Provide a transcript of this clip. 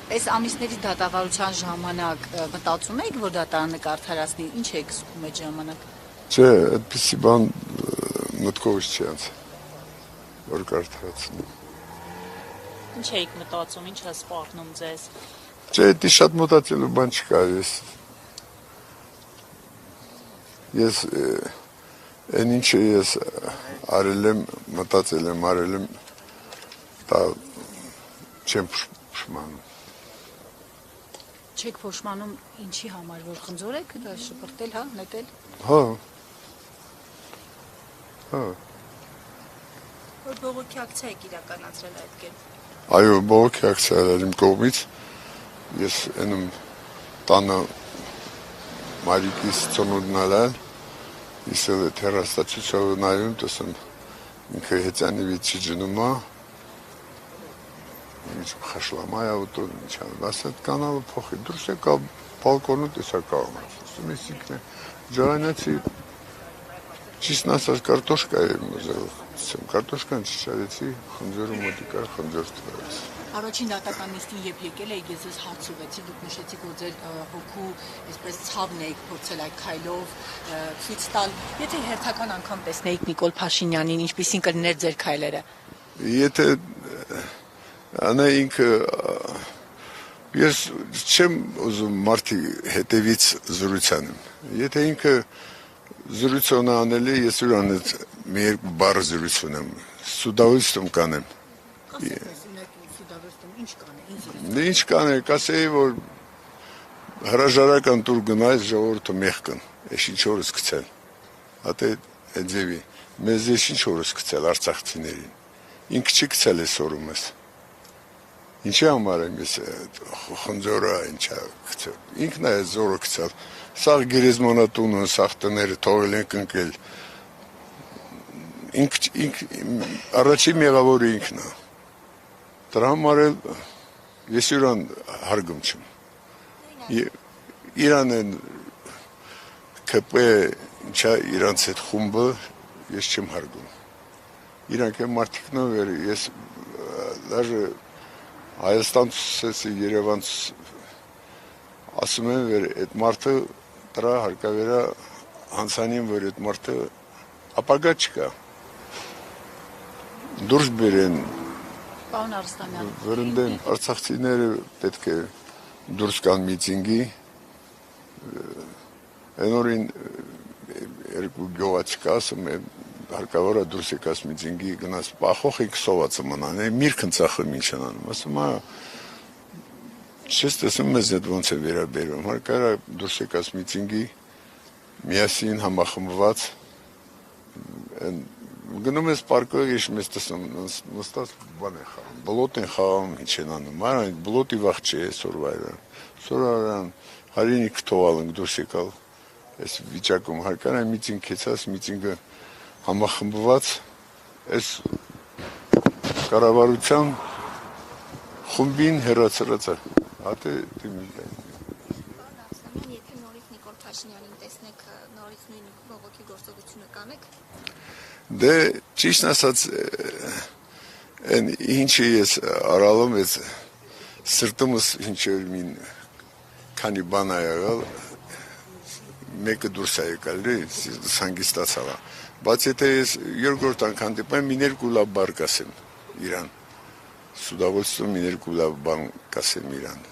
Այս ամիսների դատավարության ժամանակ մտածում եք, որ դատարանը կարդարացնի, ինչ եք զգում այդ ժամանակ։ Չէ, այդպիսի բան մտքովս չի անցել, որ կարդարացնի։ Ինչ եք մտածում, ինչ է սպառնում ձեզ։ Չէ, դա շատ մտածելու բան չկա, ես այն ինչը ես արել եմ, մտածել եմ, արել եմ, դա չեմ փոշմանում։ Չեք փոշմանում ինչի համար, որ խնձոր եք շպրտել, հա, նետել։ Հա։ Որ բողոքի ակցիա եք իրականացրել այդ կերպ։ Այո, բողոքի ակցիա էր իմ կողմից։ Ես ենում տանը Մարիկիս ծնունդն ալալ, ես էլ հեռաստացույցով նայում, տեսնում ինքը հեծանիվից չջնում է, խաշլամա է ուտում, ինչ անում, ասա կանալը փոխի, դուրս եկա բալկոնը տեսա կաղում, ասում ես ինքն է, ջրանացի, ճիշտն ասած կարտոշկա եմ ուզել, կարտոշկան չճարեցի, խնձորը մոտիկար խնձոր տվեց։ Առաջին դատական նիստին երբ եկել եք, ես ձեզ հարց ուղեցի, դուք նշեցիք, որ ձեր հոգու այսպես ցավն եք փորձել այդ քայլով ցույց տալ։ Եթե հերթական անգամ տեսնեիք Նիկոլ Փաշինյանին, ինչպիսին կլիներ ձեր քայլերը։ Եթե անայինք ես չեմ ուզում մարդի հետևից զրուցան եմ։ Եթե ինքը զրուցոնը անել է, ես ուրան մի երկու բառ զրուցում եմ, սուդավստում կանեմ։ Ինչ կանե, կասեի, որ հրաժարական տուր գնայց ժողովուրդը մեղքն, ես ինչ օրս գցել, հատե այդ ձևի, մեզ ես ինչ օրս գցել արցախցիներին, ինքը չի գցել ես օրում ես, ինչի համար եմ ես խնձորը ինչա գցել, ինքն է զորը գցել, սաղ գերեզմանատունը, սաղ տները թողել ենք ընկել, առաջի մեղավորը ինքն է, դրա համար էլ ես յուրան հարգում չեմ, իրան են կպ ինչա իրանց հետ խումբը ես չեմ հարգում, իրանք են մարդիկնով էր, ես լաժը Հայաստան ցուսեցի Երևան ասում եմ վեր այդ մարդը դրա հարկավերա հանցանին վեր այդ մարդը ապագա չկա դուրս բերեն Պարոն Արստամյան վրընդեն արցախցիները պետք է դուրս կան միծինգի այն օրին երկու գյուղացիք ասում եմ հարկավոր է դուրս եկած միծինգի գնաց պախող եք սովածը մնան միրգն ծախում ինչ են անում ասում է չես տեսնում մեզ այդ ոնց է վերաբերում հարկավոր է դուրս եկած միծինգի միասին համախմբված գնում ես պարկը ես մեզ տեսնում նստած բան է խաղում բլոտ են խաղում ինչ են անում այն բլոտի վաղ չէ սորարան հարինիք թողալ ենք դուրս եկալ այս վիճակում հարկավոր է միծինգ կեցած միծինգը համախմբված այս կառավարության խումբին հեռացրած է հատե եթե նորից Նիկոլ Փաշինյանին տեսնեք նորից նույն բողոքի գործողությունը կանեք դե ճիշտ ասած այն ինչի ես արալում ես սրտումս ինչ որ մին քանի բան ա եղել մեկը դուրս ա եկալ հանգստացավ բայց եթե ես երկրորդ անգամ դեպի մի երկու լավ բառ կասեմ իրան սուդավոլստում մի երկու լավ բան կասեմ իրան